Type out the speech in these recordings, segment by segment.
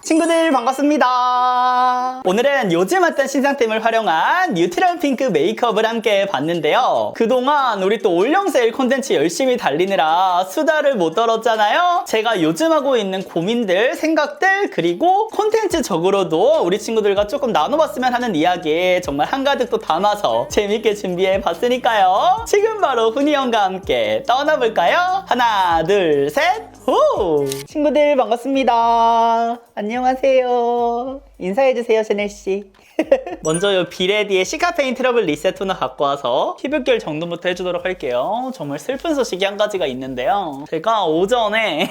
친구들 반갑습니다. 오늘은 요즘 핫한 신상템을 활용한 뉴트럴 핑크 메이크업을 함께 봤는데요. 그동안 우리 또 올영 세일 콘텐츠 열심히 달리느라 수다를 못 떨었잖아요. 제가 요즘 하고 있는 고민들, 생각들, 그리고 콘텐츠적으로도 우리 친구들과 조금 나눠봤으면 하는 이야기 정말 한가득 또 담아서 재밌게 준비해 봤으니까요. 지금 바로 훈이 형과 함께 떠나볼까요? 하나, 둘, 셋! 호! 친구들 반갑습니다. 안녕하세요. 인사해주세요, 샤넬씨. 먼저 요 비레디의 시카페인 트러블 리셋 토너 갖고 와서 피부결 정돈부터 해주도록 할게요. 정말 슬픈 소식이 한 가지가 있는데요. 제가 오전에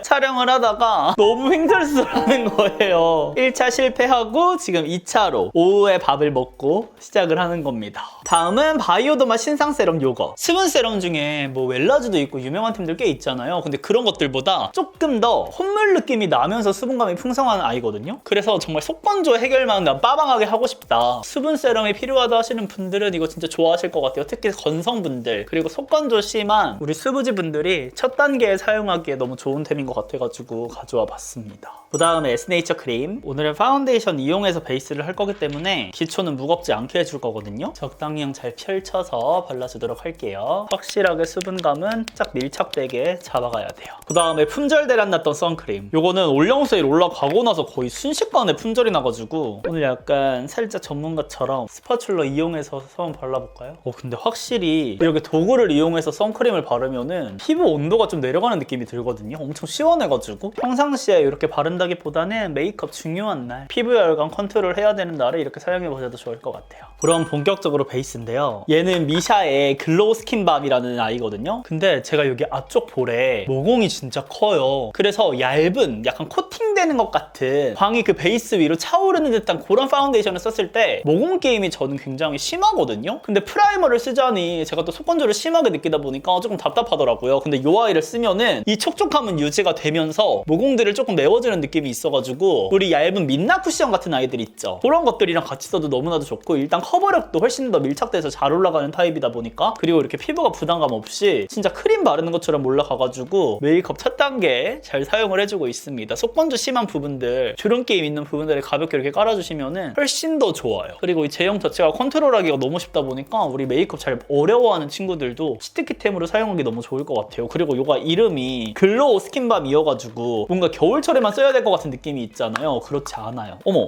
촬영을 하다가 너무 횡설수설하는 거예요. 1차 실패하고 지금 2차로 오후에 밥을 먹고 시작을 하는 겁니다. 다음은 바이오더마 신상 세럼 요거. 수분 세럼 중에 뭐 웰라즈도 있고 유명한 템들 꽤 있잖아요. 근데 그런 것들보다 조금 더 콧물 느낌이 나면서 수분감이 풍성한 아이거든요. 그래서 정말 속건조 해결만 빠방하게 하고 싶다, 수분 세럼이 필요하다 하시는 분들은 이거 진짜 좋아하실 것 같아요. 특히 건성분들, 그리고 속건조 심한 우리 수부지 분들이 첫 단계에 사용하기에 너무 좋은 템인 것 같아가지고 가져와 봤습니다. 그 다음에 에스네이처 크림. 오늘은 파운데이션 이용해서 베이스를 할 거기 때문에 기초는 무겁지 않게 해줄 거거든요. 적당히 잘 펼쳐서 발라주도록 할게요. 확실하게 수분감은 쫙 밀착되게 잡아가야 돼요. 그 다음에 품절 대란 났던 선크림. 요거는 올영 세일 올라가고 나서 거의 순식간에 품절이 나가지고 오늘 약간 살짝 전문가처럼 스파츌러 이용해서 한번 발라볼까요? 근데 확실히 이렇게 도구를 이용해서 선크림을 바르면은 피부 온도가 좀 내려가는 느낌이 들거든요. 엄청 시원해가지고 평상시에 이렇게 바른다기보다는 메이크업 중요한 날, 피부 열감 컨트롤 해야 되는 날에 이렇게 사용해보셔도 좋을 것 같아요. 그럼 본격적으로 베이스인데요. 얘는 미샤의 글로우 스킨밤이라는 아이거든요. 근데 제가 여기 앞쪽 볼에 모공이 진짜 커요. 그래서 얇은 약간 코팅되는 것 같은 광이 그 베이스 위로 차오르는 듯한 그런 파운데이션을 썼을 때 모공 게임이 저는 굉장히 심하거든요. 근데 프라이머를 쓰자니 제가 또 속건조를 심하게 느끼다 보니까 조금 답답하더라고요. 근데 이 아이를 쓰면은 이 촉촉함은 유지가 되면서 모공들을 조금 메워주는 느낌이 있어가지고 우리 얇은 민나 쿠션 같은 아이들 있죠. 그런 것들이랑 같이 써도 너무나도 좋고, 일단 커버력도 훨씬 더 밀착돼서 잘 올라가는 타입이다 보니까, 그리고 이렇게 피부가 부담감 없이 진짜 크림 바르는 것처럼 올라가가지고 메이크업 첫 단계 잘 사용을 해주고 있습니다. 속건조 심한 부분들, 주름 게임 있는 부분들에 가볍게 이렇게 깔아주시면은 훨씬 더 좋아요. 그리고 이 제형 자체가 컨트롤하기가 너무 쉽다 보니까 우리 메이크업 잘 어려워하는 친구들도 스티키템으로 사용하기 너무 좋을 것 같아요. 그리고 요가 이름이 글로우 스킨밤이어가지고 뭔가 겨울철에만 써야 될 것 같은 느낌이 있잖아요. 그렇지 않아요. 어머,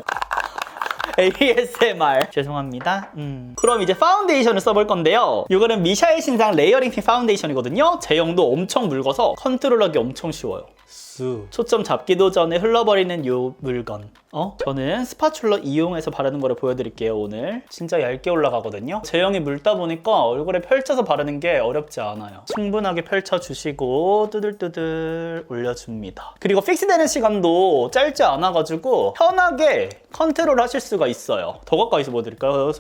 ASMR 죄송합니다. 그럼 이제 파운데이션을 써볼 건데요. 이거는 미샤의 신상 레이어링 틴 파운데이션이거든요. 제형도 엄청 묽어서 컨트롤하기 엄청 쉬워요. 초점 잡기도 전에 흘러버리는 요 물건. 저는 스파츌러 이용해서 바르는 거를 보여드릴게요. 오늘 진짜 얇게 올라가거든요. 제형이 묽다 보니까 얼굴에 펼쳐서 바르는 게 어렵지 않아요. 충분하게 펼쳐주시고 두들두들 올려줍니다. 그리고 픽스되는 시간도 짧지 않아가지고 편하게 컨트롤 하실 수가 있어요. 더 가까이서 보여드릴까요?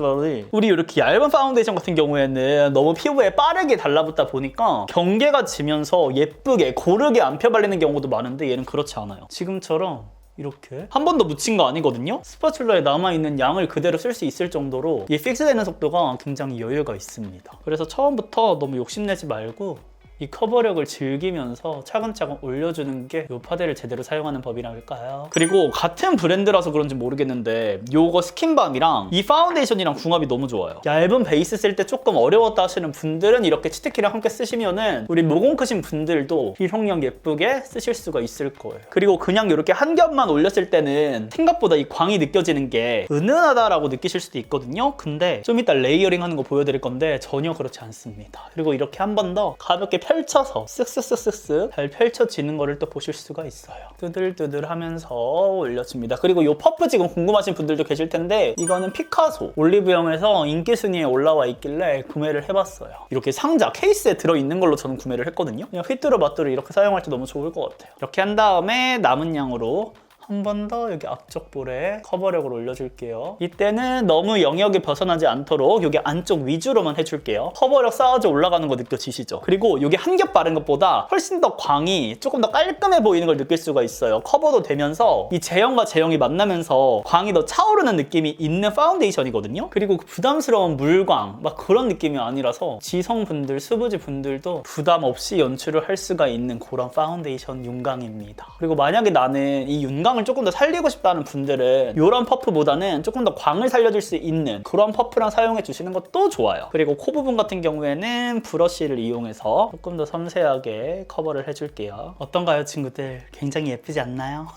우리 이렇게 얇은 파운데이션 같은 경우에는 너무 피부에 빠르게 달라붙다 보니까 경계가 지면서 예쁘게 고르게 안 펴발리는 경우도 많은데 얘는 그렇지 않아요. 지금처럼 이렇게 한 번 더 묻힌 거 아니거든요? 스파츌러에 남아있는 양을 그대로 쓸 수 있을 정도로 이 픽스되는 속도가 굉장히 여유가 있습니다. 그래서 처음부터 너무 욕심내지 말고 이 커버력을 즐기면서 차근차근 올려주는 게 이 파데를 제대로 사용하는 법이랄까요? 그리고 같은 브랜드라서 그런지 모르겠는데 요거 스킨밤이랑 이 파운데이션이랑 궁합이 너무 좋아요. 얇은 베이스 쓸 때 조금 어려웠다 하시는 분들은 이렇게 치트키랑 함께 쓰시면은 우리 모공 크신 분들도 필용력 예쁘게 쓰실 수가 있을 거예요. 그리고 그냥 이렇게 한 겹만 올렸을 때는 생각보다 이 광이 느껴지는 게 은은하다라고 느끼실 수도 있거든요. 근데 좀 이따 레이어링 하는 거 보여드릴 건데 전혀 그렇지 않습니다. 그리고 이렇게 한 번 더 가볍게 펼쳐서 쓱쓱쓱쓱쓱 잘 펼쳐지는 거를 또 보실 수가 있어요. 두들두들 하면서 올려줍니다. 그리고 이 퍼프 지금 궁금하신 분들도 계실 텐데 이거는 피카소 올리브영에서 인기 순위에 올라와 있길래 구매를 해봤어요. 이렇게 상자 케이스에 들어있는 걸로 저는 구매를 했거든요. 그냥 휘뚜루마뚜루 이렇게 사용할 때 너무 좋을 것 같아요. 이렇게 한 다음에 남은 양으로 한 번 더 여기 앞쪽 볼에 커버력을 올려줄게요. 이때는 너무 영역이 벗어나지 않도록 여기 안쪽 위주로만 해줄게요. 커버력 쌓아져 올라가는 거 느껴지시죠? 그리고 여기 한 겹 바른 것보다 훨씬 더 광이 조금 더 깔끔해 보이는 걸 느낄 수가 있어요. 커버도 되면서 이 제형과 제형이 만나면서 광이 더 차오르는 느낌이 있는 파운데이션이거든요. 그리고 부담스러운 물광 막 그런 느낌이 아니라서 지성분들, 수부지 분들도 부담 없이 연출을 할 수가 있는 그런 파운데이션 윤광입니다. 그리고 만약에 나는 이 윤광 영상을 조금 더 살리고 싶다는 분들은 이런 퍼프보다는 조금 더 광을 살려줄 수 있는 그런 퍼프랑 사용해 주시는 것도 좋아요. 그리고 코 부분 같은 경우에는 브러쉬를 이용해서 조금 더 섬세하게 커버를 해줄게요. 어떤가요, 친구들? 굉장히 예쁘지 않나요?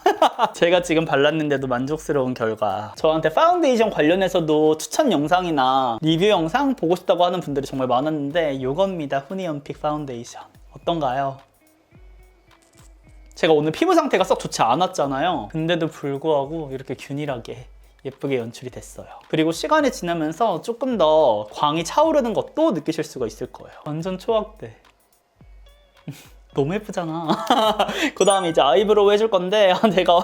제가 지금 발랐는데도 만족스러운 결과. 저한테 파운데이션 관련해서도 추천 영상이나 리뷰 영상 보고 싶다고 하는 분들이 정말 많았는데 이겁니다. 후니언픽 파운데이션. 어떤가요? 제가 오늘 피부 상태가 썩 좋지 않았잖아요. 근데도 불구하고 이렇게 균일하게 예쁘게 연출이 됐어요. 그리고 시간이 지나면서 조금 더 광이 차오르는 것도 느끼실 수가 있을 거예요. 완전 초록대. 너무 예쁘잖아. 그 다음에 이제 아이브로우 해줄 건데 제가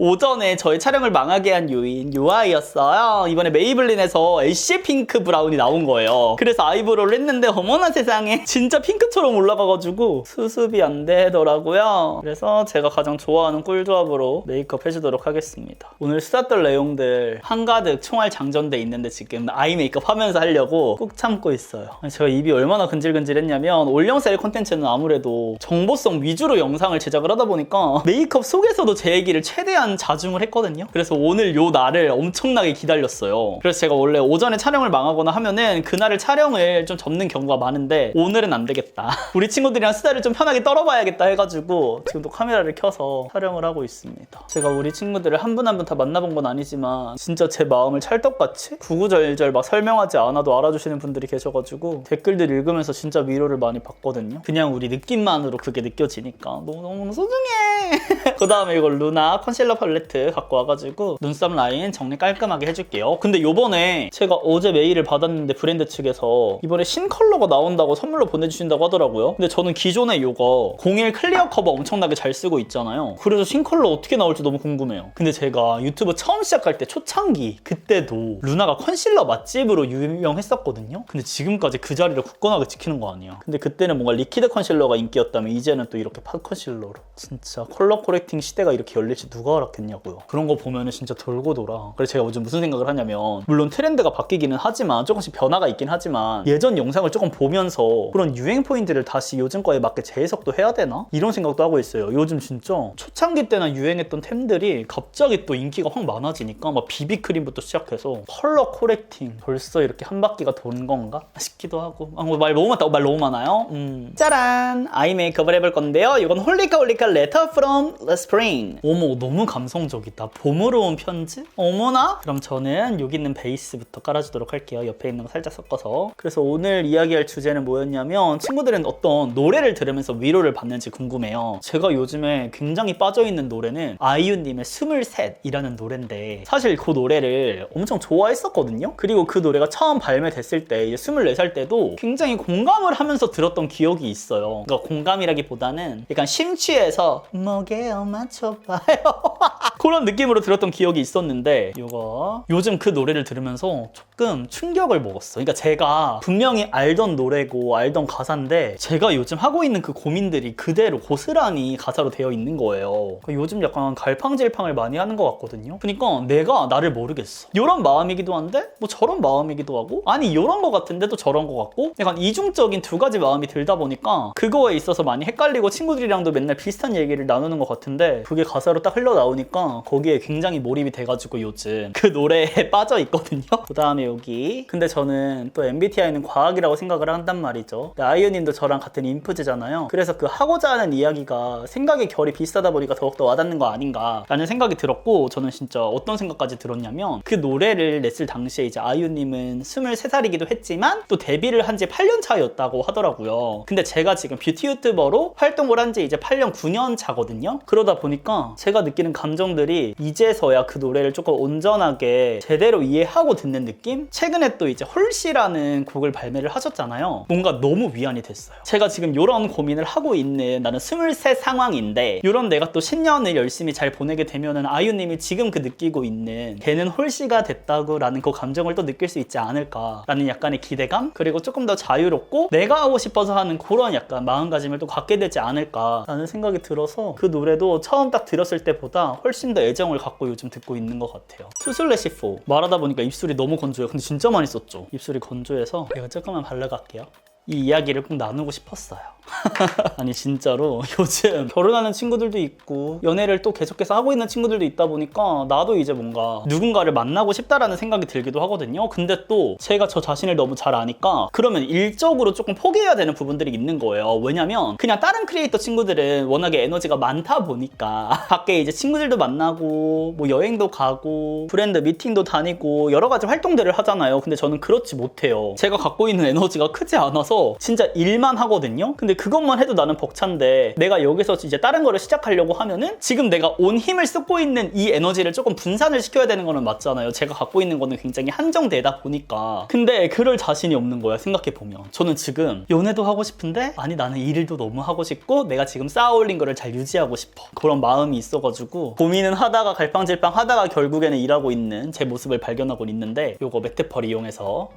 오전에 저희 촬영을 망하게 한 요인 요 아이였어요. 이번에 메이블린에서 애쉬 핑크 브라운이 나온 거예요. 그래서 아이브로우를 했는데 어머나 세상에 진짜 핑크처럼 올라가가지고 수습이 안 되더라고요. 그래서 제가 가장 좋아하는 꿀조합으로 메이크업 해주도록 하겠습니다. 오늘 수다 떨 내용들 한가득 총알 장전돼 있는데 지금 아이 메이크업 하면서 하려고 꾹 참고 있어요. 제가 입이 얼마나 근질근질했냐면 올영 세일 콘텐츠는 아무래도 정보성 위주로 영상을 제작을 하다 보니까 메이크업 속에서도 제 얘기를 최대한 자중을 했거든요. 그래서 오늘 요 날을 엄청나게 기다렸어요. 그래서 제가 원래 오전에 촬영을 망하거나 하면은 그날을 촬영을 좀 접는 경우가 많은데 오늘은 안 되겠다. 우리 친구들이랑 수다를 좀 편하게 떨어봐야겠다 해가지고 지금도 카메라를 켜서 촬영을 하고 있습니다. 제가 우리 친구들을 한 분 한 분 다 만나본 건 아니지만 진짜 제 마음을 찰떡같이 구구절절 막 설명하지 않아도 알아주시는 분들이 계셔가지고 댓글들 읽으면서 진짜 위로를 많이 받거든요. 그냥 우리 느낌만으로 그게 느껴지니까 너무 소중해. 그 다음에 이걸 루나 컨실러 팔레트 갖고 와가지고 눈썹 라인 정리 깔끔하게 해줄게요. 근데 요번에 제가 어제 메일을 받았는데 브랜드 측에서 이번에 신 컬러가 나온다고 선물로 보내주신다고 하더라고요. 근데 저는 기존에 요거 01 클리어 커버 엄청나게 잘 쓰고 있잖아요. 그래서 신 컬러 어떻게 나올지 너무 궁금해요. 근데 제가 유튜브 처음 시작할 때 초창기 그때도 루나가 컨실러 맛집으로 유명했었거든요. 근데 지금까지 그 자리를 굳건하게 지키는 거 아니야. 근데 그때는 뭔가 리퀴드 컨실러가 인기였다면 이제는 또 이렇게 팟 컨실러로 진짜 컬러 코렉팅 시대가 이렇게 열릴지 누가 알았겠냐고요. 그런 거 보면은 진짜 돌고 돌아. 그래서 제가 요즘 무슨 생각을 하냐면 물론 트렌드가 바뀌기는 하지만 조금씩 변화가 있긴 하지만 예전 영상을 조금 보면서 그런 유행 포인트를 다시 요즘 거에 맞게 재해석도 해야 되나? 이런 생각도 하고 있어요. 요즘 진짜 초창기 때나 유행했던 템들이 갑자기 또 인기가 확 많아지니까 막 비비크림부터 시작해서 컬러 코렉팅 벌써 이렇게 한 바퀴가 돈 건가? 싶기도 하고 말 너무 많다고 말 너무 많아요? 짜란! 아이 메이크업을 해볼 건데요. 이건 홀리카 Letter from the Spring. 어머 너무 감성적이다. 봄으로 온 편지? 어머나? 그럼 저는 여기 있는 베이스부터 깔아주도록 할게요. 옆에 있는 거 살짝 섞어서. 그래서 오늘 이야기할 주제는 뭐였냐면 친구들은 어떤 노래를 들으면서 위로를 받는지 궁금해요. 제가 요즘에 굉장히 빠져있는 노래는 아이유님의 23이라는 노래인데 사실 그 노래를 엄청 좋아했었거든요. 그리고 그 노래가 처음 발매됐을 때 이제 24살 때도 굉장히 공감을 하면서 들었던 기억이 있어요. 그러니까 공감이라기보다는 약간 심취해서 목에 맞춰봐요 그런 느낌으로 들었던 기억이 있었는데 이거 요즘 그 노래를 들으면서 조금 충격을 먹었어. 그러니까 제가 분명히 알던 노래고 알던 가사인데 제가 요즘 하고 있는 그 고민들이 그대로 고스란히 가사로 되어 있는 거예요. 그러니까 요즘 약간 갈팡질팡을 많이 하는 것 같거든요. 그러니까 내가 나를 모르겠어. 이런 마음이기도 한데 뭐 저런 마음이기도 하고 아니 이런 거 같은데 또 저런 거 같고 약간 이중적인 두 가지 마음이 들다 보니까 그거에 있어서 많이 헷갈리고 친구들이랑도 맨날 비슷한 얘기를 나누는 것 같은데 그게 가사로 딱 흘러나오니까 거기에 굉장히 몰입이 돼가지고 요즘 그 노래에 빠져 있거든요. 그 다음에 여기 근데 저는 또 MBTI는 과학이라고 생각을 한단 말이죠. 아이유님도 저랑 같은 인프제잖아요. 그래서 그 하고자 하는 이야기가 생각의 결이 비슷하다 보니까 더욱더 와닿는 거 아닌가 라는 생각이 들었고 저는 진짜 어떤 생각까지 들었냐면 그 노래를 냈을 당시에 이제 아이유님은 23살이기도 했지만 또 데뷔를 한 지 8년 차였다고 하더라고요. 근데 제가 지금 뷰티 유튜버로 활동을 한 지 이제 8년 9년 차거든요. 그러다 보니까 제가 느끼는 감정들이 이제서야 그 노래를 조금 온전하게 제대로 이해하고 듣는 느낌? 최근에 또 이제 홀씨라는 곡을 발매를 하셨잖아요. 뭔가 너무 위안이 됐어요. 제가 지금 이런 고민을 하고 있는 나는 23 상황인데 이런 내가 또 신년을 열심히 잘 보내게 되면은 아이유님이 지금 그 느끼고 있는 걔는 홀씨가 됐다고 라는 그 감정을 또 느낄 수 있지 않을까 라는 약간의 기대감? 그리고 조금 더 자유롭고 내가 하고 싶어서 하는 그런 약간 마음가짐을 또 갖게 되지 않을까 라는 생각이 들어서 그 노래도 처음 딱 들었을 때보다 훨씬 더 애정을 갖고 요즘 듣고 있는 것 같아요. 투슬래시4 말하다 보니까 입술이 너무 건조해요. 근데 진짜 많이 썼죠. 입술이 건조해서 이거 조금만 발라갈게요. 이 이야기를 꼭 나누고 싶었어요. 아니 진짜로 요즘 결혼하는 친구들도 있고 연애를 또 계속해서 하고 있는 친구들도 있다 보니까 나도 이제 뭔가 누군가를 만나고 싶다라는 생각이 들기도 하거든요. 근데 또 제가 저 자신을 너무 잘 아니까 그러면 일적으로 조금 포기해야 되는 부분들이 있는 거예요. 왜냐면 그냥 다른 크리에이터 친구들은 워낙에 에너지가 많다 보니까 밖에 이제 친구들도 만나고 뭐 여행도 가고 브랜드 미팅도 다니고 여러 가지 활동들을 하잖아요. 근데 저는 그렇지 못해요. 제가 갖고 있는 에너지가 크지 않아서 진짜 일만 하거든요. 근데 그것만 해도 나는 벅찬데 내가 여기서 이제 다른 거를 시작하려고 하면은 지금 내가 온 힘을 쏟고 있는 이 에너지를 조금 분산을 시켜야 되는 거는 맞잖아요. 제가 갖고 있는 거는 굉장히 한정되다 보니까. 근데 그럴 자신이 없는 거야, 생각해보면. 저는 지금 연애도 하고 싶은데 아니 나는 일도 너무 하고 싶고 내가 지금 쌓아올린 거를 잘 유지하고 싶어. 그런 마음이 있어가지고 고민은 하다가 갈팡질팡 하다가 결국에는 일하고 있는 제 모습을 발견하고 있는데 요거 매트펄 이용해서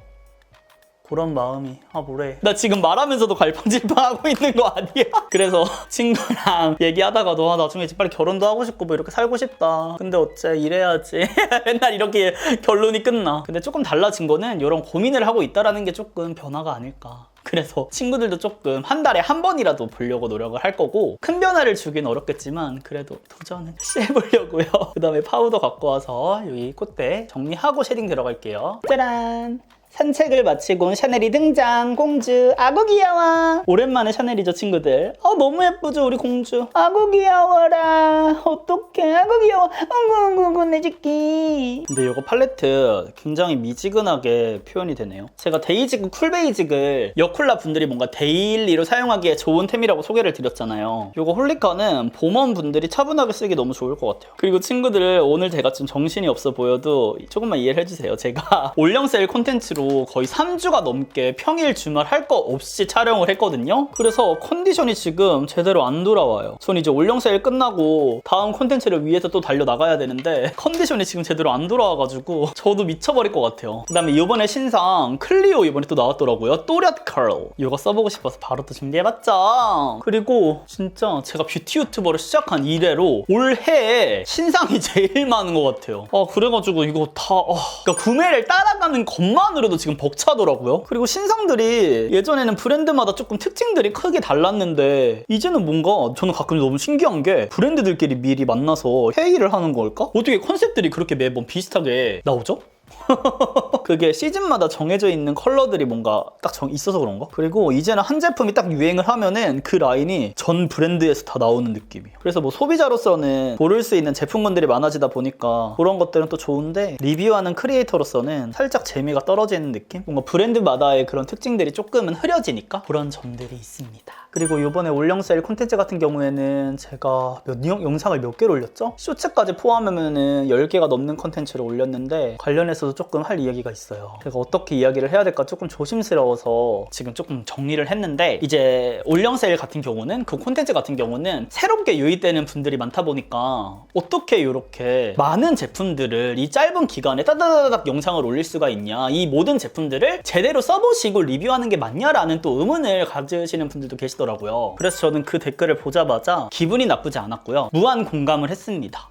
그런 마음이 뭐래 나 지금 말하면서도 갈팡질팡하고 있는 거 아니야? 그래서 친구랑 얘기하다가도 나중에 빨리 결혼도 하고 싶고 뭐 이렇게 살고 싶다. 근데 어째 일해야지. 맨날 이렇게 결론이 끝나. 근데 조금 달라진 거는 이런 고민을 하고 있다라는 게 조금 변화가 아닐까. 그래서 친구들도 조금 한 달에 한 번이라도 보려고 노력을 할 거고 큰 변화를 주긴 어렵겠지만 그래도 도전은 해보려고요. 그 다음에 파우더 갖고 와서 여기 콧대 정리하고 쉐딩 들어갈게요. 짜란! 산책을 마치고 온 샤넬이 등장. 공주 아구 귀여워. 오랜만에 샤넬이죠 친구들. 너무 예쁘죠 우리 공주. 아구 귀여워라. 어떡해 아구 귀여워. 어구 내 새끼. 근데 이거 팔레트 굉장히 미지근하게 표현이 되네요. 제가 데이지그 쿨베이직을 여쿨라 분들이 뭔가 데일리로 사용하기에 좋은 템이라고 소개를 드렸잖아요. 이거 홀리카는 봄원 분들이 차분하게 쓰기 너무 좋을 것 같아요. 그리고 친구들 오늘 제가 좀 정신이 없어 보여도 조금만 이해를 해주세요. 제가 올영 세일 콘텐츠로 거의 3주가 넘게 평일 주말 할 거 없이 촬영을 했거든요. 그래서 컨디션이 지금 제대로 안 돌아와요. 전 이제 올영 세일 끝나고 다음 콘텐츠를 위해서 또 달려나가야 되는데 컨디션이 지금 제대로 안 돌아와가지고 저도 미쳐버릴 것 같아요. 그 다음에 이번에 신상 클리오 이번에 또 나왔더라고요. 또렷 컬러. 이거 써보고 싶어서 바로 또 준비해봤죠. 그리고 진짜 제가 뷰티 유튜버를 시작한 이래로 올해에 신상이 제일 많은 것 같아요. 그래가지고 이거 다 그러니까 구매를 따라가는 것만으로도 지금 벅차더라고요. 그리고 신상들이 예전에는 브랜드마다 조금 특징들이 크게 달랐는데 이제는 뭔가 저는 가끔 너무 신기한 게 브랜드들끼리 미리 만나서 회의를 하는 걸까? 어떻게 컨셉들이 그렇게 매번 비슷하게 나오죠? 그게 시즌마다 정해져 있는 컬러들이 뭔가 딱 있어서 그런가? 그리고 이제는 한 제품이 딱 유행을 하면은 그 라인이 전 브랜드에서 다 나오는 느낌이에요. 그래서 뭐 소비자로서는 고를 수 있는 제품군들이 많아지다 보니까 그런 것들은 또 좋은데 리뷰하는 크리에이터로서는 살짝 재미가 떨어지는 느낌? 뭔가 브랜드마다의 그런 특징들이 조금은 흐려지니까 그런 점들이 있습니다. 그리고 이번에 올영 세일 콘텐츠 같은 경우에는 제가 영상을 몇 개를 올렸죠? 쇼츠까지 포함하면은 10개가 넘는 콘텐츠를 올렸는데 관련해서도 조금 할 이야기가 있어요. 제가 어떻게 이야기를 해야 될까 조금 조심스러워서 지금 조금 정리를 했는데 이제 올영 세일 같은 경우는 그 콘텐츠 같은 경우는 새롭게 유입되는 분들이 많다 보니까 어떻게 이렇게 많은 제품들을 이 짧은 기간에 따다다닥 영상을 올릴 수가 있냐, 이 모든 제품들을 제대로 써보시고 리뷰하는 게 맞냐라는 또 의문을 가지시는 분들도 계시더라고요. 그래서 저는 그 댓글을 보자마자 기분이 나쁘지 않았고요. 무한 공감을 했습니다.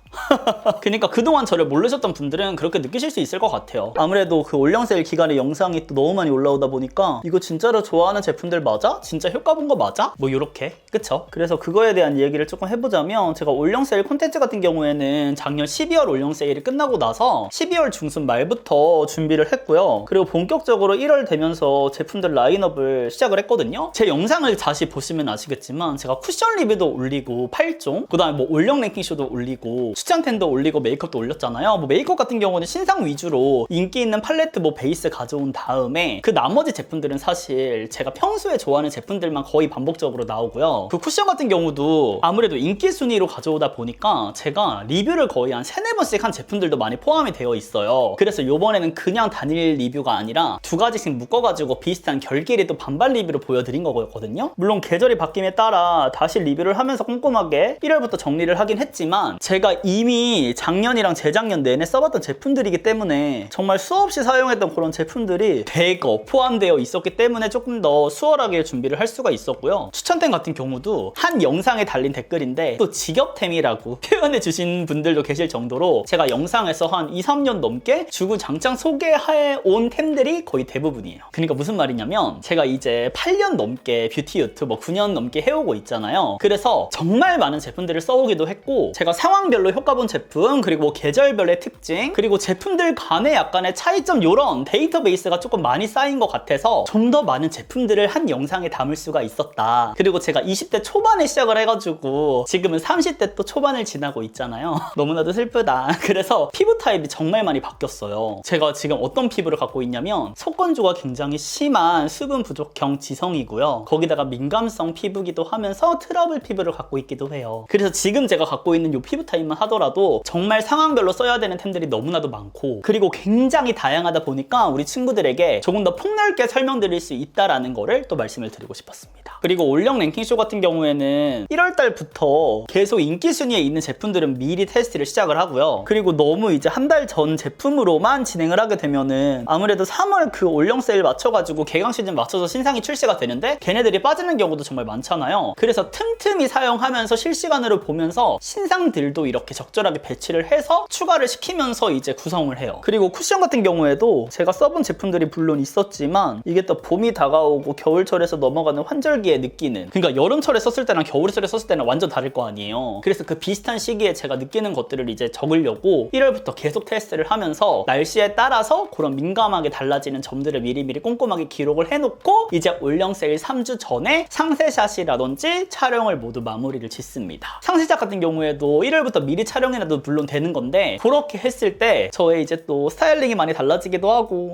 그러니까 그동안 저를 모르셨던 분들은 그렇게 느끼실 수 있을 것 같아요. 아무래도 그 올영 세일 기간에 영상이 또 너무 많이 올라오다 보니까 이거 진짜로 좋아하는 제품들 맞아? 진짜 효과 본 거 맞아? 뭐 요렇게 그쵸? 그래서 그거에 대한 얘기를 조금 해보자면 제가 올영 세일 콘텐츠 같은 경우에는 작년 12월 올영 세일이 끝나고 나서 12월 중순 말부터 준비를 했고요. 그리고 본격적으로 1월 되면서 제품들 라인업을 시작을 했거든요. 제 영상을 다시 보시면 아시겠지만 제가 쿠션 리뷰도 올리고 8종, 그 다음에 뭐 올영 랭킹쇼도 올리고 추천템도 올리고 메이크업도 올렸잖아요. 뭐 메이크업 같은 경우는 신상 위주로 인기 있는 팔레트 뭐 베이스 가져온 다음에 그 나머지 제품들은 사실 제가 평소에 좋아하는 제품들만 거의 반복적으로 나오고요. 그 쿠션 같은 경우도 아무래도 인기 순위로 가져오다 보니까 제가 리뷰를 거의 한 3-4번씩 한 제품들도 많이 포함이 되어 있어요. 그래서 이번에는 그냥 단일 리뷰가 아니라 두 가지씩 묶어가지고 비슷한 결끼리 또 반반 리뷰를 보여드린 거거든요. 물론 계절이 바뀜에 따라 다시 리뷰를 하면서 꼼꼼하게 1월부터 정리를 하긴 했지만 제가 이 이미 작년이랑 재작년 내내 써봤던 제품들이기 때문에 정말 수없이 사용했던 그런 제품들이 대거 포함되어 있었기 때문에 조금 더 수월하게 준비를 할 수가 있었고요. 추천템 같은 경우도 한 영상에 달린 댓글인데 또 직업템이라고 표현해 주신 분들도 계실 정도로 제가 영상에서 한 2, 3년 넘게 주구장창 소개해 온 템들이 거의 대부분이에요. 그러니까 무슨 말이냐면 제가 이제 8년 넘게 뷰티 유튜버 9년 넘게 해오고 있잖아요. 그래서 정말 많은 제품들을 써오기도 했고 제가 상황별로 효과 본 제품 그리고 뭐 계절별의 특징 그리고 제품들 간의 약간의 차이점 이런 데이터베이스가 조금 많이 쌓인 것 같아서 좀 더 많은 제품들을 한 영상에 담을 수가 있었다. 그리고 제가 20대 초반에 시작을 해가지고 지금은 30대 또 초반을 지나고 있잖아요. 너무나도 슬프다. 그래서 피부 타입이 정말 많이 바뀌었어요. 제가 지금 어떤 피부를 갖고 있냐면 속건조가 굉장히 심한 수분 부족형 지성이고요. 거기다가 민감성 피부기도 하면서 트러블 피부를 갖고 있기도 해요. 그래서 지금 제가 갖고 있는 이 피부 타입만 하더라도 정말 상황별로 써야 되는 템들이 너무나도 많고 그리고 굉장히 다양하다 보니까 우리 친구들에게 조금 더 폭넓게 설명드릴 수 있다라는 거를 또 말씀을 드리고 싶었습니다. 그리고 올영 랭킹쇼 같은 경우에는 1월달부터 계속 인기 순위에 있는 제품들은 미리 테스트를 시작을 하고요. 그리고 너무 이제 한 달 전 제품으로만 진행을 하게 되면은 아무래도 3월 그 올영 세일 맞춰가지고 개강 시즌 맞춰서 신상이 출시가 되는데 걔네들이 빠지는 경우도 정말 많잖아요. 그래서 틈틈이 사용하면서 실시간으로 보면서 신상들도 이렇게 적절하게 배치를 해서 추가를 시키면서 이제 구성을 해요. 그리고 쿠션 같은 경우에도 제가 써본 제품들이 물론 있었지만 이게 또 봄이 다가오고 겨울철에서 넘어가는 환절기에 느끼는 그러니까 여름철에 썼을 때랑 겨울철에 썼을 때는 완전 다를 거 아니에요. 그래서 그 비슷한 시기에 제가 느끼는 것들을 이제 적으려고 1월부터 계속 테스트를 하면서 날씨에 따라서 그런 민감하게 달라지는 점들을 미리미리 꼼꼼하게 기록을 해놓고 이제 올영 세일 3주 전에 상세샷이라든지 촬영을 모두 마무리를 짓습니다. 상세샷 같은 경우에도 1월부터 미리 촬영해놔도 물론 되는 건데 그렇게 했을 때 저의 이제 또 스타일링이 많이 달라지기도 하고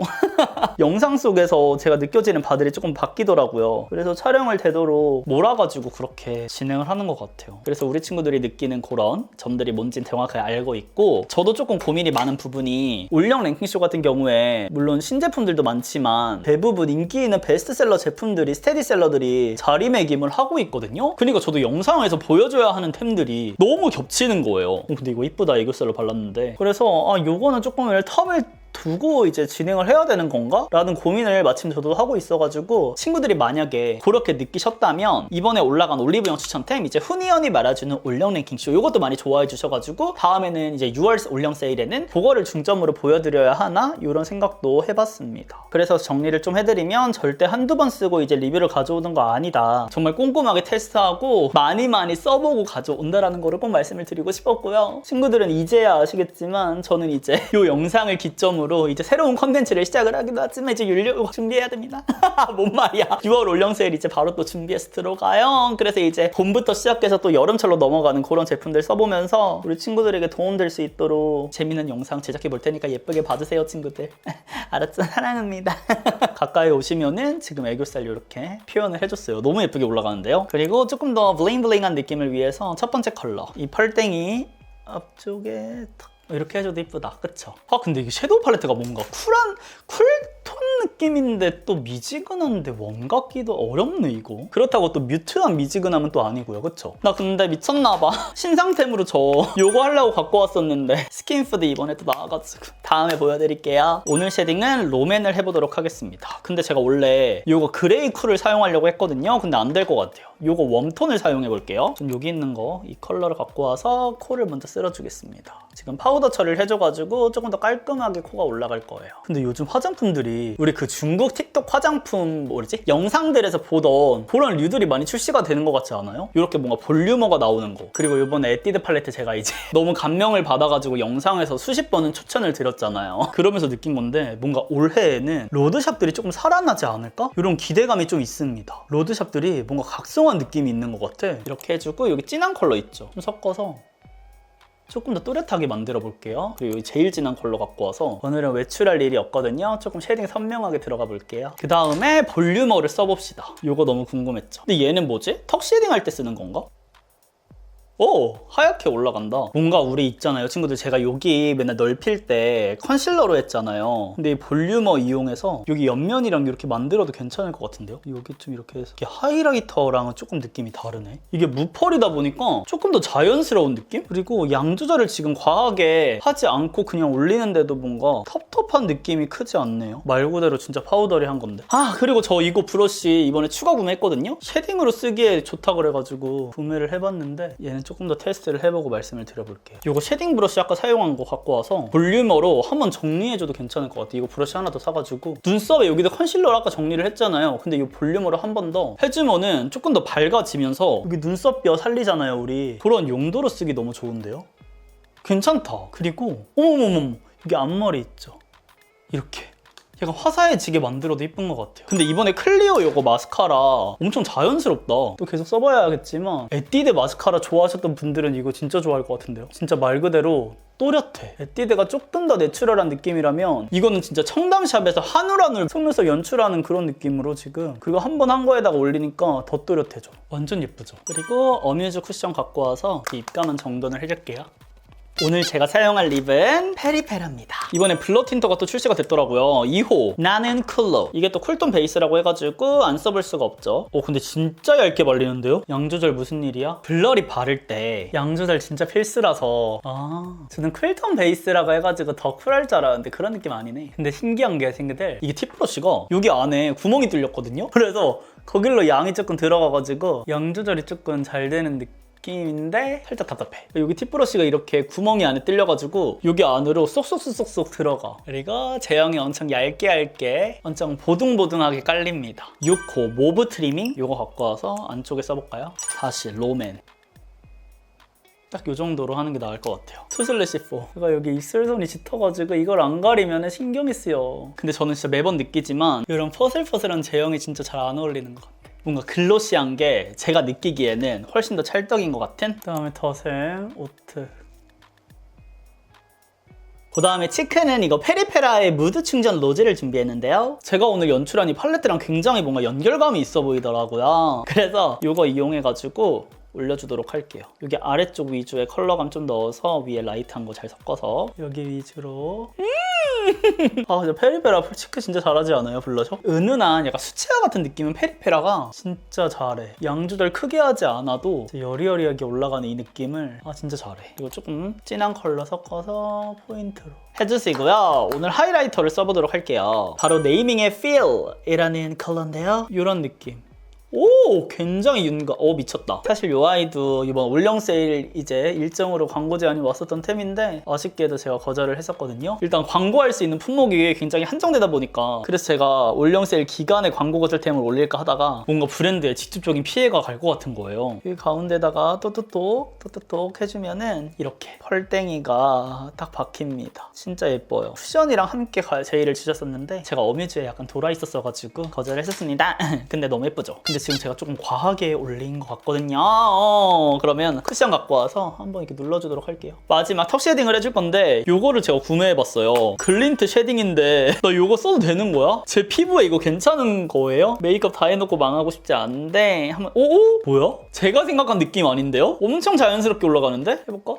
영상 속에서 제가 느껴지는 바들이 조금 바뀌더라고요. 그래서 촬영을 되도록 몰아가지고 그렇게 진행을 하는 것 같아요. 그래서 우리 친구들이 느끼는 그런 점들이 뭔지는 정확하게 알고 있고 저도 조금 고민이 많은 부분이 올영 랭킹쇼 같은 경우에 물론 신제품들도 많지만 대부분 인기 있는 베스트셀러 제품들이 스테디셀러들이 자리매김을 하고 있거든요. 그러니까 저도 영상에서 보여줘야 하는 템들이 너무 겹치는 거예요. 근데 이거 이쁘다 애교살로 발랐는데 그래서 요거는 조금 텀을 두고 이제 진행을 해야 되는 건가? 라는 고민을 마침 저도 하고 있어가지고 친구들이 만약에 그렇게 느끼셨다면 이번에 올라간 올리브영 추천템 이제 훈이언이 말아주는 올영 랭킹쇼 이것도 많이 좋아해 주셔가지고 다음에는 이제 6월 올영 세일에는 그거를 중점으로 보여드려야 하나? 이런 생각도 해봤습니다. 그래서 정리를 좀 해드리면 절대 한두 번 쓰고 이제 리뷰를 가져오는 거 아니다. 정말 꼼꼼하게 테스트하고 많이 써보고 가져온다라는 거를 꼭 말씀을 드리고 싶었고요. 친구들은 이제야 아시겠지만 저는 이제 이 영상을 기점으로 이제 새로운 컨텐츠를 시작을 하기도 하지만 이제 율료 준비해야 됩니다. 뭔 말이야. 6월 올영 세일 이제 바로 또 준비해서 들어가요. 그래서 이제 봄부터 시작해서 또 여름철로 넘어가는 그런 제품들 써보면서 우리 친구들에게 도움될 수 있도록 재밌는 영상 제작해 볼 테니까 예쁘게 봐주세요 친구들. 알았죠? 사랑합니다. 가까이 오시면은 지금 애교살 이렇게 표현을 해줬어요. 너무 예쁘게 올라가는데요. 그리고 조금 더 블링블링한 느낌을 위해서 첫 번째 컬러 이 펄땡이 앞쪽에 탁 이렇게 해줘도 이쁘다. 그쵸? 근데 이게 섀도우 팔레트가 뭔가 쿨톤 느낌인데 또 미지근한데 원 같기도 어렵네 이거. 그렇다고 또 뮤트한 미지근함은 또 아니고요. 그쵸? 나 근데 미쳤나봐. 신상템으로 저 요거 하려고 갖고 왔었는데 스킨푸드 이번에 또 나와가지고 다음에 보여드릴게요. 오늘 쉐딩은 롬앤을 해보도록 하겠습니다. 근데 제가 원래 요거 그레이 쿨을 사용하려고 했거든요. 근데 안 될 것 같아요. 요거 웜톤을 사용해볼게요. 좀 여기 있는 거 이 컬러를 갖고 와서 코를 먼저 쓸어주겠습니다. 지금 파우더 처리를 해줘가지고 조금 더 깔끔하게 코가 올라갈 거예요. 근데 요즘 화장품들이 우리 그 중국 틱톡 화장품 뭐지? 영상들에서 보던 그런 류들이 많이 출시가 되는 것 같지 않아요? 이렇게 뭔가 볼륨어가 나오는 거. 그리고 이번에 에뛰드 팔레트 제가 이제 너무 감명을 받아가지고 영상에서 수십 번은 추천을 드렸잖아요. 그러면서 느낀 건데 뭔가 올해에는 로드샵들이 조금 살아나지 않을까? 이런 기대감이 좀 있습니다. 로드샵들이 뭔가 각성한 느낌이 있는 것 같아. 이렇게 해주고 여기 진한 컬러 있죠? 좀 섞어서 조금 더 또렷하게 만들어 볼게요. 그리고 제일 진한 컬러 갖고 와서 오늘은 외출할 일이 없거든요. 조금 쉐딩 선명하게 들어가 볼게요. 그 다음에 볼륨어를 써봅시다. 이거 너무 궁금했죠? 근데 얘는 뭐지? 턱 쉐딩 할 때 쓰는 건가? 오, 하얗게 올라간다. 뭔가 우리 있잖아요 친구들, 제가 여기 맨날 넓힐 때 컨실러로 했잖아요. 근데 이 볼륨어 이용해서 여기 옆면이랑 이렇게 만들어도 괜찮을 것 같은데요? 여기 좀 이렇게 해서 이렇게 하이라이터랑은 조금 느낌이 다르네. 이게 무펄이다 보니까 조금 더 자연스러운 느낌? 그리고 양 조절을 지금 과하게 하지 않고 그냥 올리는데도 뭔가 텁텁한 느낌이 크지 않네요. 말 그대로 진짜 파우더리한 건데. 아, 그리고 저 이거 브러쉬 이번에 추가 구매했거든요? 쉐딩으로 쓰기에 좋다 그래가지고 구매를 해봤는데 얘는 조금 더 테스트를 해보고 말씀을 드려볼게요. 이거 쉐딩 브러쉬 아까 사용한 거 갖고 와서 볼륨어로 한번 정리해줘도 괜찮을 것 같아요. 이거 브러쉬 하나 더 사가지고 눈썹에 여기다 컨실러를 아까 정리를 했잖아요. 근데 이 볼륨어로 한 번 더 해주면은 조금 더 밝아지면서 여기 눈썹뼈 살리잖아요 우리. 그런 용도로 쓰기 너무 좋은데요? 괜찮다. 그리고 어머머머, 여기 앞머리 있죠? 이렇게 약간 화사해지게 만들어도 예쁜 것 같아요. 근데 이번에 클리오 요거 마스카라 엄청 자연스럽다. 또 계속 써봐야겠지만 에뛰드 마스카라 좋아하셨던 분들은 이거 진짜 좋아할 것 같은데요. 진짜 말 그대로 또렷해. 에뛰드가 조금 더 내추럴한 느낌이라면 이거는 진짜 청담샵에서 한 올 한 올 속눈썹 연출하는 그런 느낌으로 지금, 그리고 한 번 한 거에다가 올리니까 더 또렷해져. 완전 예쁘죠? 그리고 어뮤즈 쿠션 갖고 와서 입감은 정돈을 해줄게요. 오늘 제가 사용할 립은 페리페라입니다. 이번에 블러 틴터가 또 출시가 됐더라고요. 2호 나는 쿨러. 이게 또 쿨톤 베이스라고 해가지고 안 써볼 수가 없죠. 근데 진짜 얇게 발리는데요? 양 조절 무슨 일이야? 블러립 바를 때 양 조절 진짜 필수라서. 저는 쿨톤 베이스라고 해가지고 더 쿨할 줄 알았는데 그런 느낌 아니네. 근데 신기한 게 친구들, 이게 팁 브러쉬가 여기 안에 구멍이 뚫렸거든요? 그래서 거길로 양이 조금 들어가가지고 양 조절이 조금 잘 되는 느낌인데 살짝 답답해. 여기 팁브러쉬가 이렇게 구멍이 안에 뚫려가지고 여기 안으로 쏙쏙쏙쏙 들어가. 그리고 제형이 엄청 얇게 엄청 보둥보둥하게 깔립니다. 6호 모브 트리밍 이거 갖고 와서 안쪽에 써볼까요? 다시 롬앤. 딱 이 정도로 하는 게 나을 것 같아요. 투슬래시4. 제가 여기 입술선이 짙어가지고 이걸 안 가리면 신경이 쓰여. 근데 저는 진짜 매번 느끼지만 이런 퍼슬퍼슬한 제형이 진짜 잘 안 어울리는 것 같아요. 뭔가 글로시한 게 제가 느끼기에는 훨씬 더 찰떡인 것 같은? 그 다음에 더샘, 오트. 그 다음에 치크는 이거 페리페라의 무드 충전 로즈를 준비했는데요. 제가 오늘 연출한 이 팔레트랑 굉장히 뭔가 연결감이 있어 보이더라고요. 그래서 이거 이용해가지고 올려주도록 할게요. 여기 아래쪽 위주에 컬러감 좀 넣어서 위에 라이트한 거 잘 섞어서 여기 위주로. 진짜 페리페라 치크 진짜 잘하지 않아요? 블러셔? 은은한 약간 수채화 같은 느낌은 페리페라가 진짜 잘해. 양 조절 크게 하지 않아도 여리여리하게 올라가는 이 느낌을 진짜 잘해. 이거 조금 진한 컬러 섞어서 포인트로 해주시고요. 오늘 하이라이터를 써보도록 할게요. 바로 네이밍의 Feel이라는 컬러인데요. 이런 느낌. 오, 굉장히 윤곽. 미쳤다. 사실 요 아이도 이번 올영 세일 이제 일정으로 광고 제안이 왔었던 템인데 아쉽게도 제가 거절을 했었거든요. 일단 광고할 수 있는 품목이 굉장히 한정되다 보니까, 그래서 제가 올영 세일 기간에 광고 거절템을 올릴까 하다가 뭔가 브랜드에 직접적인 피해가 갈 것 같은 거예요. 이 가운데다가 또또똑 해주면은 이렇게 펄땡이가 딱 박힙니다. 진짜 예뻐요. 쿠션이랑 함께 제의를 주셨었는데 제가 어뮤즈에 약간 돌아 있었어가지고 거절했었습니다. 근데 너무 예쁘죠? 근데 지금 제가 조금 과하게 올린 것 같거든요. 그러면 쿠션 갖고 와서 한번 이렇게 눌러주도록 할게요. 마지막 턱 쉐딩을 해줄 건데 요거를 제가 구매해봤어요. 글린트 쉐딩인데 나 요거 써도 되는 거야? 제 피부에 이거 괜찮은 거예요? 메이크업 다 해놓고 망하고 싶지 않은데 한번. 오? 뭐야? 제가 생각한 느낌 아닌데요? 엄청 자연스럽게 올라가는데? 해볼까?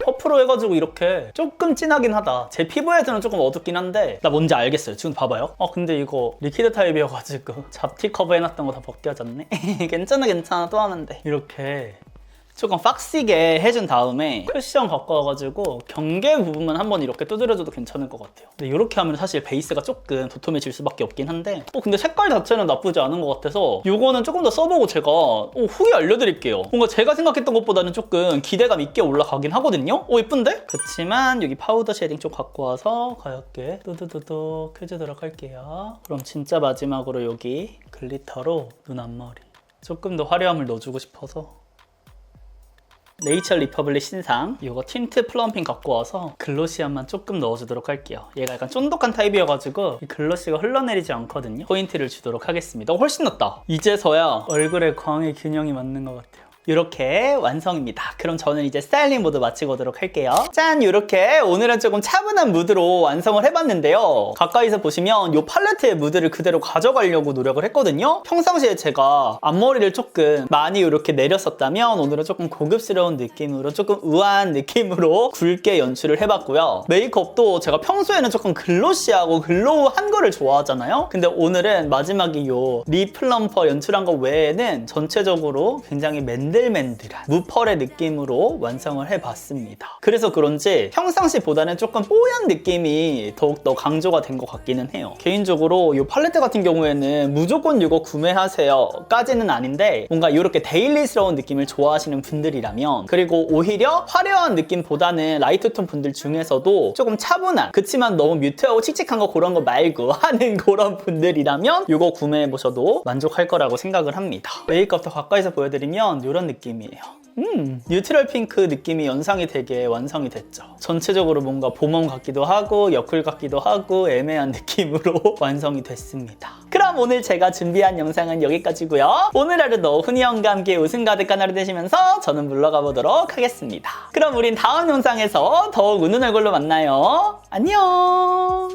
퍼프로 해가지고 이렇게 조금 진하긴 하다. 제 피부에서는 조금 어둡긴 한데 나 뭔지 알겠어요. 지금 봐봐요. 근데 이거 리퀴드 타입이어가지고 잡티 커버 해놨던 거 다 벗겨졌네. 괜찮아 또 하면 돼. 이렇게 조금 빡시게 해준 다음에 쿠션 갖고 와가지고 경계 부분만 한번 이렇게 두드려줘도 괜찮을 것 같아요. 근데 이렇게 하면 사실 베이스가 조금 도톰해질 수밖에 없긴 한데 근데 색깔 자체는 나쁘지 않은 것 같아서 이거는 조금 더 써보고 제가 후기 알려드릴게요. 뭔가 제가 생각했던 것보다는 조금 기대감 있게 올라가긴 하거든요? 예쁜데? 그치만 여기 파우더 쉐딩 쪽 갖고 와서 가볍게 뚜두두둑 해주도록 할게요. 그럼 진짜 마지막으로 여기 글리터로 눈 앞머리 조금 더 화려함을 넣어주고 싶어서 네이처 리퍼블릭 신상 이거 틴트 플럼핑 갖고 와서 글로시함만 조금 넣어주도록 할게요. 얘가 약간 쫀득한 타입이어가지고 이 글로시가 흘러내리지 않거든요. 포인트를 주도록 하겠습니다. 훨씬 낫다. 이제서야 얼굴에 광의 균형이 맞는 것 같아요. 이렇게 완성입니다. 그럼 저는 이제 스타일링 모드 마치고 오도록 할게요. 짠! 이렇게 오늘은 조금 차분한 무드로 완성을 해봤는데요. 가까이서 보시면 이 팔레트의 무드를 그대로 가져가려고 노력을 했거든요. 평상시에 제가 앞머리를 조금 많이 이렇게 내렸었다면 오늘은 조금 고급스러운 느낌으로 조금 우아한 느낌으로 굵게 연출을 해봤고요. 메이크업도 제가 평소에는 조금 글로시하고 글로우한 거를 좋아하잖아요. 근데 오늘은 마지막에 이 립 플럼퍼 연출한 거 외에는 전체적으로 굉장히 맨들맨들한 무펄의 느낌으로 완성을 해봤습니다. 그래서 그런지 평상시보다는 조금 뽀얀 느낌이 더욱더 강조가 된 것 같기는 해요. 개인적으로 이 팔레트 같은 경우에는 무조건 이거 구매하세요 까지는 아닌데 뭔가 이렇게 데일리스러운 느낌을 좋아하시는 분들이라면, 그리고 오히려 화려한 느낌보다는 라이트톤 분들 중에서도 조금 차분한, 그치만 너무 뮤트하고 칙칙한 거 그런 거 말고 하는 그런 분들이라면 이거 구매해보셔도 만족할 거라고 생각을 합니다. 메이크업 더 가까이서 보여드리면 이런 느낌이에요. 뉴트럴 핑크 느낌이 연상이 되게 완성이 됐죠. 전체적으로 뭔가 봄웜 같기도 하고 여쿨 같기도 하고 애매한 느낌으로 완성이 됐습니다. 그럼 오늘 제가 준비한 영상은 여기까지고요. 오늘 하루도 훈이 형과 함께 웃음 가득한 하루 되시면서 저는 물러가 보도록 하겠습니다. 그럼 우린 다음 영상에서 더욱 웃는 얼굴로 만나요. 안녕.